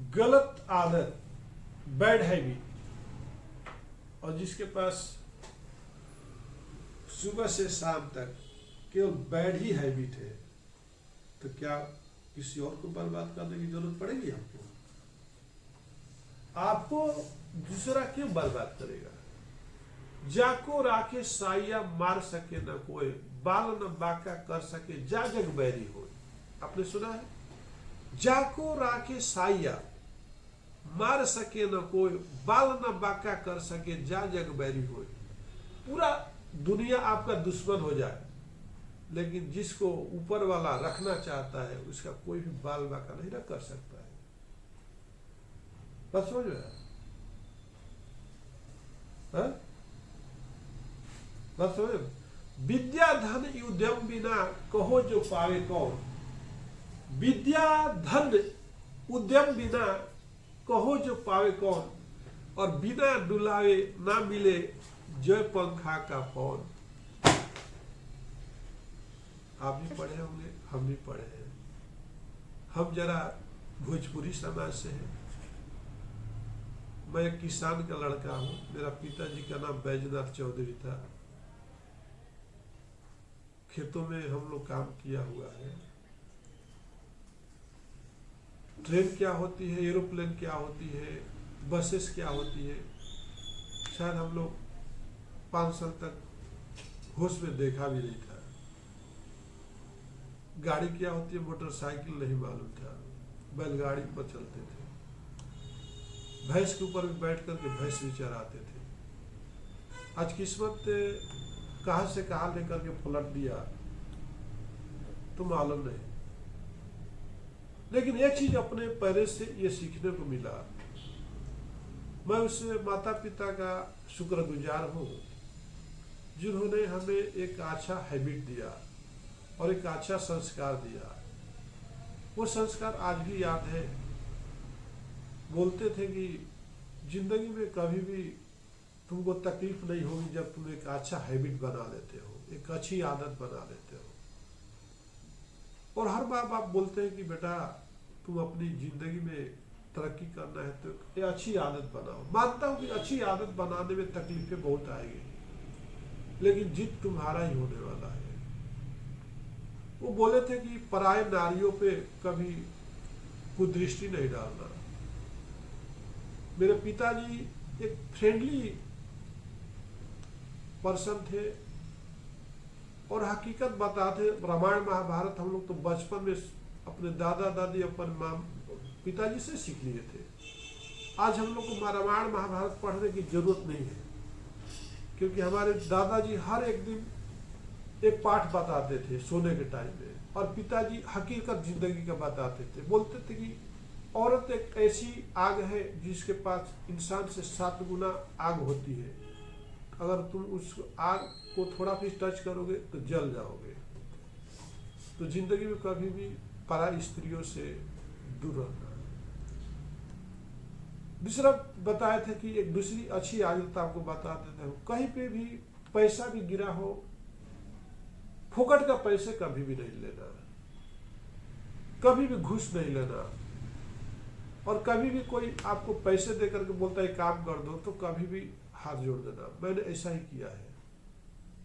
गलत आदत, bad habit, और जिसके पास सुबह से शाम तक केवल बैड ही हैबिट है, तो क्या किसी और को बर्बाद करने की जरूरत पड़ेगी आपको? आपको दूसरा क्यों बर्बाद करेगा? जाको राखे साया मार सके न कोई, बाल न बाका कर सके जा जग बैरी हो। आपने सुना है? जाको राखे साया मार सके न कोई, बाल न बाका कर सके जा जग बैरी हो। पूरा दुनिया आपका दुश्मन हो जाए, लेकिन जिसको ऊपर वाला रखना चाहता है उसका कोई भी बाल बाका नहीं रख कर सकता है। बस समझ में? बस समझ? विद्या धन उद्यम बिना कहो जो पावे कौन। विद्या धन उद्यम बिना कहो जो पावे कौन, और बिना डुलावे ना मिले जय पंखा का पौन। आप भी पढ़े होंगे, हम भी पढ़े हैं। हम जरा भोजपुरी समाज से हैं। मैं एक किसान का लड़का हूं। मेरा पिताजी का नाम बैजनाथ चौधरी था। खेतों में हम लोग काम किया हुआ है। ट्रेन क्या होती है, एरोप्लेन क्या होती है, बसेस क्या होती है, शायद हम लोग 5 साल तक होश में देखा भी नहीं था। गाड़ी क्या होती है, मोटरसाइकिल नहीं मालूम था। बैलगाड़ी पर चलते थे। भैंस के ऊपर भी बैठ करके भैंस भी चराते थे। आज किस्मत कहां से कहां लेकर के पलट दिया तो मालूम नहीं, लेकिन एक चीज अपने पैरे से ये सीखने को मिला। मैं उस माता पिता का शुक्रगुजार हूं जिन्होंने हमें एक अच्छा हैबिट दिया और एक अच्छा संस्कार दिया। वो संस्कार आज भी याद है। बोलते थे कि जिंदगी में कभी भी तुमको तकलीफ नहीं होगी जब तुम एक अच्छा हैबिट बना लेते हो, एक अच्छी आदत बना लेते हो। और हर माँ बाप बोलते हैं कि बेटा तुम अपनी जिंदगी में तरक्की करना है तो ये अच्छी आदत बनाओ। मानता हूं कि अच्छी आदत बनाने में तकलीफें बहुत आएगी, लेकिन जीत तुम्हारा ही होने वाला है। वो बोले थे कि पराये नारियों पे कभी कुदृष्टि नहीं डालना। मेरे पिताजी एक फ्रेंडली पर्सन थे और हकीकत बताते। रामायण महाभारत हम लोग तो बचपन में अपने दादा दादी अपने माँ पिताजी से सीख लिए थे। आज हम लोग को रामायण महाभारत पढ़ने की जरूरत नहीं है, क्योंकि हमारे दादाजी हर एक दिन एक पाठ बताते थे सोने के टाइम में, और पिताजी हकीकत जिंदगी का बताते थे। बोलते थे कि औरत एक ऐसी आग है जिसके पास इंसान से 7 गुना आग होती है। अगर तुम उस आग को थोड़ा भी टच करोगे तो जल जाओगे। तो जिंदगी में कभी भी पराई स्त्रियों से दूर रहना। दूसरा बताए थे कि एक दूसरी अच्छी आदत आपको बताते थे, कहीं पे भी पैसा भी गिरा हो, फोकट का पैसे कभी भी नहीं लेना, कभी भी घूस नहीं लेना, और कभी भी कोई आपको पैसे देकर के बोलता है काम कर दो तो कभी भी हाथ जोड़ देना। मैंने ऐसा ही किया है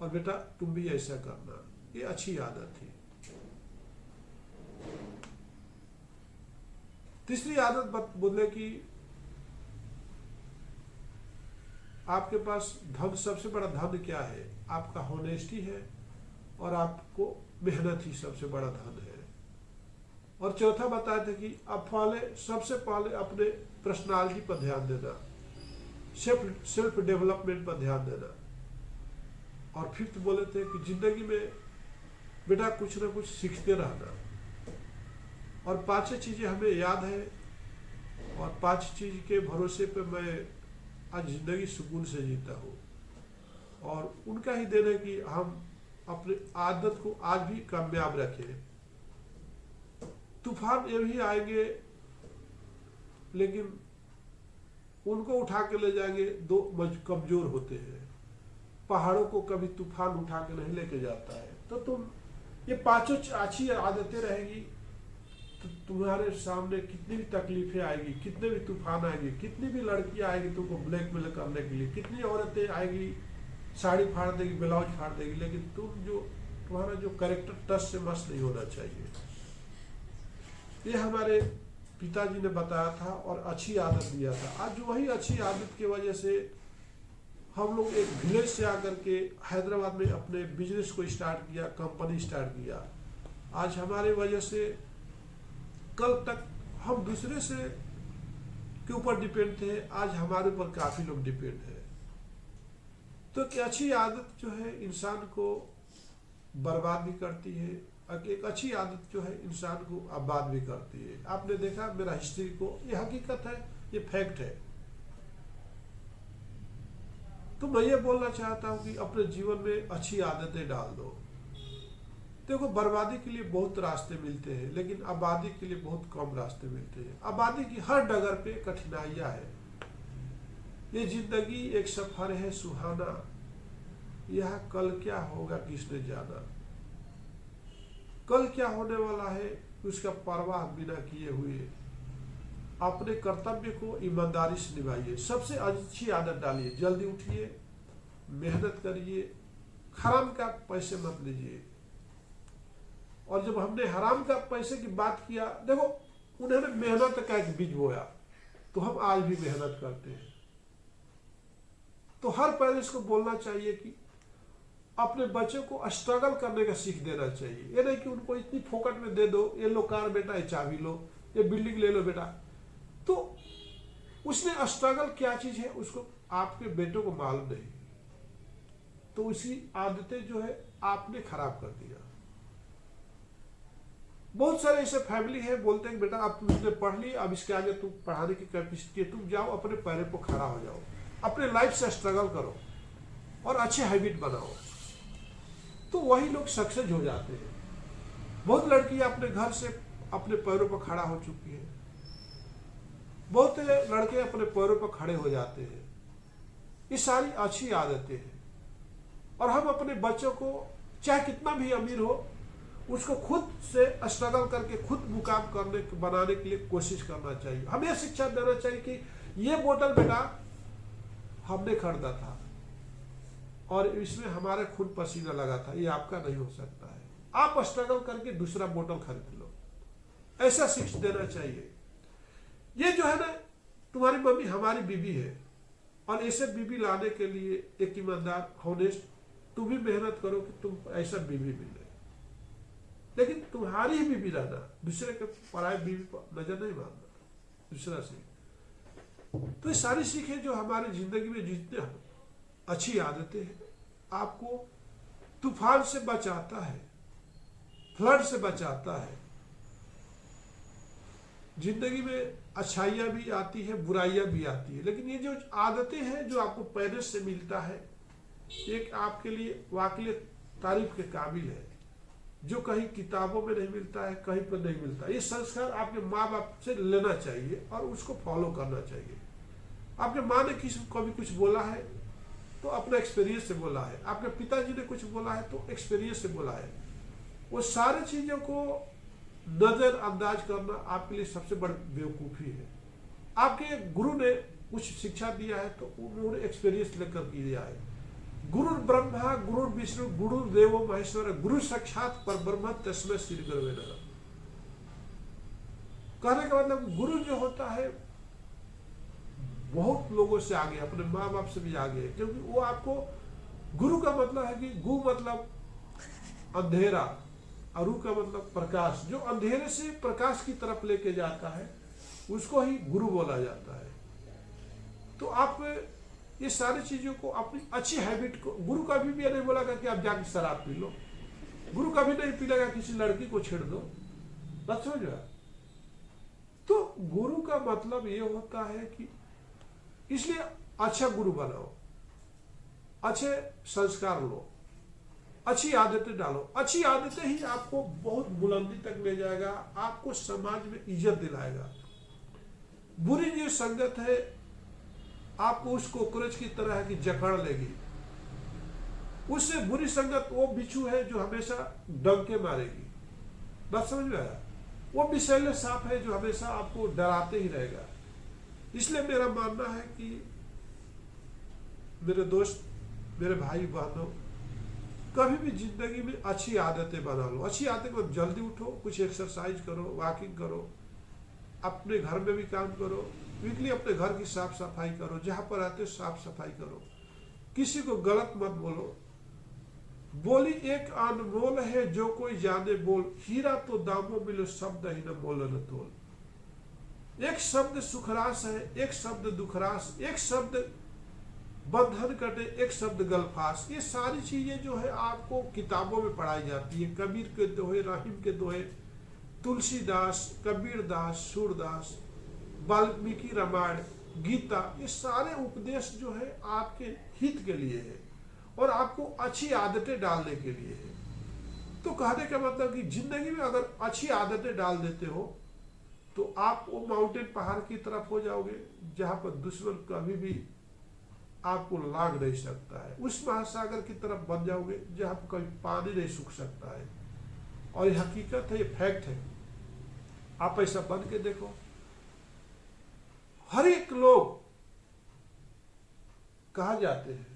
और बेटा तुम भी ऐसा करना। ये अच्छी आदत थी। तीसरी आदत बोले कि आपके पास धन, सबसे बड़ा धन क्या है? आपका होनेस्टी है और आपको मेहनत ही सबसे बड़ा धन है। और चौथा बताए थे कि आप सबसे पहले अपने पर्सनालिटी पर ध्यान देना, सेल्फ डेवलपमेंट पर ध्यान देना। और फिफ्थ बोले थे कि जिंदगी में बेटा कुछ ना कुछ सीखते रहना। और 5 चीजें हमें याद है, और 5 चीज के भरोसे पे मैं आज जिंदगी सुकून से जीता हूँ। और उनका ही देना है कि हम अपने आदत को आज भी कामयाब रखें। तूफान ये भी आएंगे, लेकिन उनको उठा के ले जाएंगे दो कमजोर होते हैं। पहाड़ों को कभी तूफान उठा के नहीं लेके जाता है। तो तुम ये 5 अच्छी आदतें रहेगी तुम्हारे सामने कितनी भी तकलीफें आएगी, कितने भी तूफान आएंगे, कितनी भी लड़कियां आएगी तुमको ब्लैकमेल करने के लिए, कितनी औरतें आएगी साड़ी फाड़ देगी, ब्लाउज फाड़ देगी, लेकिन तुम्हारा जो कैरेक्टर टच से मस नहीं होना चाहिए। ये हमारे पिताजी ने बताया था और अच्छी आदत दिया था। आज वही अच्छी आदत की वजह से हम लोग एक विलेज से आकर के हैदराबाद में अपने बिजनेस को स्टार्ट किया, कंपनी स्टार्ट किया। आज हमारे वजह से कल तक हम दूसरे से के ऊपर डिपेंड थे, आज हमारे ऊपर काफी लोग डिपेंड है। तो एक अच्छी आदत जो है इंसान को बर्बाद भी करती है, एक अच्छी आदत जो है इंसान को आबाद भी करती है। आपने देखा मेरा हिस्ट्री को, ये हकीकत है, ये फैक्ट है। तो मैं ये बोलना चाहता हूं कि अपने जीवन में अच्छी आदतें डाल दो। देखो, बर्बादी के लिए बहुत रास्ते मिलते हैं, लेकिन आबादी के लिए बहुत कम रास्ते मिलते हैं। आबादी की हर डगर पे कठिनाइयां है। ये जिंदगी एक सफर है सुहाना, यह कल क्या होगा किसने जाना। कल क्या होने वाला है उसका परवाह बिना किए हुए अपने कर्तव्य को ईमानदारी से निभाइए। सबसे अच्छी आदत डालिए, जल्दी उठिए, मेहनत करिए, हराम का पैसे मत लीजिए। और जब हमने हराम का पैसे की बात किया, देखो उन्होंने मेहनत का एक बीज बोया, तो हम आज भी मेहनत करते हैं। तो हर पेरेंट्स को बोलना चाहिए कि अपने बच्चों को स्ट्रगल करने का सीख देना चाहिए। ये नहीं कि उनको इतनी फोकट में दे दो, ये लो कार बेटा, ये चाबी लो, ये बिल्डिंग ले लो बेटा। तो उसने स्ट्रगल क्या चीज है उसको आपके बेटों को मालूम नहीं, तो उसी आदतें जो है आपने खराब कर दिया। बहुत सारे ऐसे फैमिली है, बोलते हैं बेटा अब तुमने पढ़ ली, अब इसके आगे तुम पढ़ाने की कैपेसिटी, तुम जाओ अपने पैरों पर खड़ा हो जाओ, अपने लाइफ से स्ट्रगल करो और अच्छे हैबिट बनाओ, तो वही लोग सक्सेस हो जाते हैं। बहुत लड़कियां अपने घर से अपने पैरों पर खड़ा हो चुकी है, बहुत लड़के अपने पैरों पर खड़े हो जाते हैं। ये सारी अच्छी आदतें हैं और हम अपने बच्चों को चाहे कितना भी अमीर हो, उसको खुद से स्ट्रगल करके खुद मुकाम बनाने के लिए कोशिश करना चाहिए। हमें यह शिक्षा देना चाहिए कि ये बोतल बेटा हमने खरीदा था और इसमें हमारा खून पसीना लगा था, ये आपका नहीं हो सकता है, आप स्ट्रगल करके दूसरा बोतल खरीद लो। ऐसा शिक्षा देना चाहिए। ये जो है ना, तुम्हारी मम्मी हमारी बीबी है और ऐसे बीबी लाने के लिए एक ईमानदार हॉनेस्ट तुम भी मेहनत करो कि तुम ऐसा बीबी मिले, लेकिन तुम्हारी ही बीबी रहना, दूसरे के पराये बीबी पर नजर नहीं मारना दूसरा से। तो ये सारी सीखें जो हमारे जिंदगी में जितने अच्छी आदतें हैं, आपको तूफान से बचाता है, फ्लड से बचाता है। जिंदगी में अच्छाइयां भी आती है, बुराइयां भी आती है, लेकिन ये जो आदतें हैं जो आपको पेरेंट्स से मिलता है, एक आपके लिए वाकई तारीफ के काबिल है, जो कहीं किताबों में नहीं मिलता है, कहीं पर नहीं मिलता। ये संस्कार आपके माँ बाप से लेना चाहिए और उसको फॉलो करना चाहिए। आपके माँ ने कभी कुछ बोला है तो अपना एक्सपीरियंस से बोला है, आपके पिताजी ने कुछ बोला है तो एक्सपीरियंस से बोला है। वो सारी चीजों को नजरअंदाज करना आपके लिए सबसे बड़ी बेवकूफ़ी है। आपके गुरु ने कुछ शिक्षा दिया है तो उन्होंने एक्सपीरियंस लेकर किया है। गुरु ब्रह्मा गुरु विष्णु गुरु देवो महेश्वर गुरु साक्षात परब्रह्म तस्मै श्री गुरुवे नमः। कहने का मतलब गुरु जो होता है बहुत लोगों से आगे, अपने माँ बाप से भी आगे है, क्योंकि वो आपको, गुरु का मतलब है कि गु मतलब अंधेरा और रू का मतलब प्रकाश, जो अंधेरे से प्रकाश की तरफ लेके जाता है उसको ही गुरु बोला जाता है। तो आप ये सारी चीजों को अपनी अच्छी हैबिट को, गुरु कभी भी नहीं बोलेगा कि आप जाके शराब पी लो, गुरु कभी नहीं पीलेगा किसी लड़की को छेड़ दो, बात समझ रहा। तो गुरु का मतलब ये होता है कि इसलिए अच्छा गुरु बनाओ, अच्छे संस्कार लो, अच्छी आदतें डालो। अच्छी आदतें ही आपको बहुत बुलंदी तक ले जाएगा, आपको समाज में इज्जत दिलाएगा। बुरी जो संगत है आपको उस कोकरोच की तरह है कि जकड़ लेगी। उससे बुरी संगत वो बिच्छू है जो हमेशा डंके मारेगी। बात समझ में आया? वो विषैले सांप है जो हमेशा आपको डराते ही रहेगा। इसलिए मेरा मानना है कि मेरे दोस्त, मेरे भाई बहनों, कभी भी जिंदगी में अच्छी आदतें बना लो। अच्छी आदतें मतलब जल्दी उठो, कुछ एक्सरसाइज करो, वॉकिंग करो, अपने घर में भी काम करो, वीकली अपने घर की साफ सफाई करो, जहां पर रहते हो साफ सफाई करो, किसी को गलत मत बोलो। बोली एक अनमोल है जो कोई जाने बोल, हीरा तो दामों मिलो शब्द ही न मोल न तोल। एक शब्द सुखरास है, एक शब्द दुखरास, एक शब्द बंधन कटे, एक शब्द गलफास। ये सारी चीजें जो है आपको किताबों में पढ़ाई जाती है। कबीर के दोहे, रहीम के दोहे, तुलसीदास, कबीर दास, सूरदास, वाल्मीकि रामायण, गीता, ये सारे उपदेश जो है आपके हित के लिए है और आपको अच्छी आदतें डालने के लिए है। तो कहने का मतलब कि जिंदगी में अगर अच्छी आदतें डाल देते हो तो आप वो माउंटेन पहाड़ की तरफ हो जाओगे जहां पर दुश्मन कभी भी आपको लाग नहीं सकता है। उस महासागर की तरफ बन जाओगे जहां पर कभी पानी नहीं सूख सकता है। और ये हकीकत है, ये फैक्ट है। आप ऐसा बन के देखो। हर एक लोग कहा जाते हैं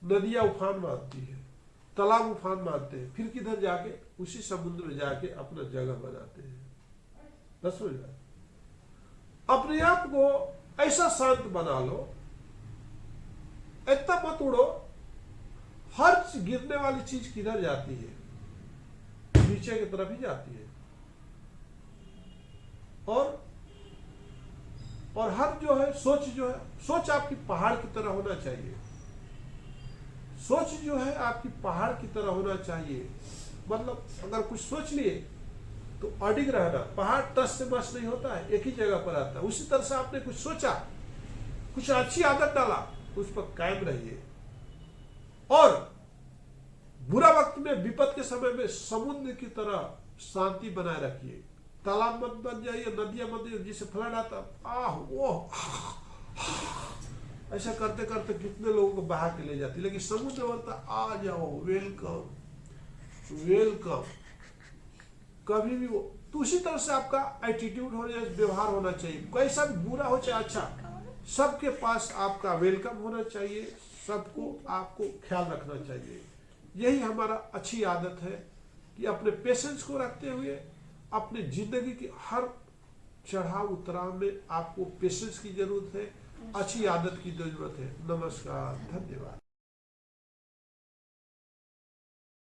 नदियां उफान मारती है, तालाब उफान मारते हैं, फिर किधर जाके उसी समुद्र में जाके अपना जगह बनाते हैं। बस हो जाए। अपने आप को ऐसा शांत बना लो, इतना मत उड़ो। हर गिरने वाली चीज किधर जाती है? नीचे की तरफ ही जाती है। और हर जो है सोच आपकी पहाड़ की तरह होना चाहिए। सोच जो है आपकी पहाड़ की तरह होना चाहिए। मतलब अगर कुछ सोच लिए तो अडिग रहना। पहाड़ टस से मस नहीं होता है, एक ही जगह पर आता है। उसी तरह से आपने कुछ सोचा, कुछ अच्छी आदत डाला, उस पर कायम रहिए। और बुरा वक्त में, विपद के समय में समुद्र की तरह शांति बनाए रखिए। तालाब मत बन जाइए, नदियां मत जाइए जिससे फ्लड आता, ऐसा करते करते कितने लोगों को बहा के ले जाती। लेकिन समुद्र बोलता आ जाओ, वेलकम वेलकम। कभी भी वो तो उसी तरह से आपका एटीट्यूड होना चाहिए, व्यवहार होना चाहिए। कैसा भी बुरा हो चाहे अच्छा, सबके पास आपका वेलकम होना चाहिए। सबको आपको ख्याल रखना चाहिए। यही हमारा अच्छी आदत है कि अपने पेशेंस को रखते हुए अपने जिंदगी की हर चढ़ाव उतराव में आपको पेशेंस की जरूरत है, अच्छी आदत की जरूरत है। नमस्कार, धन्यवाद।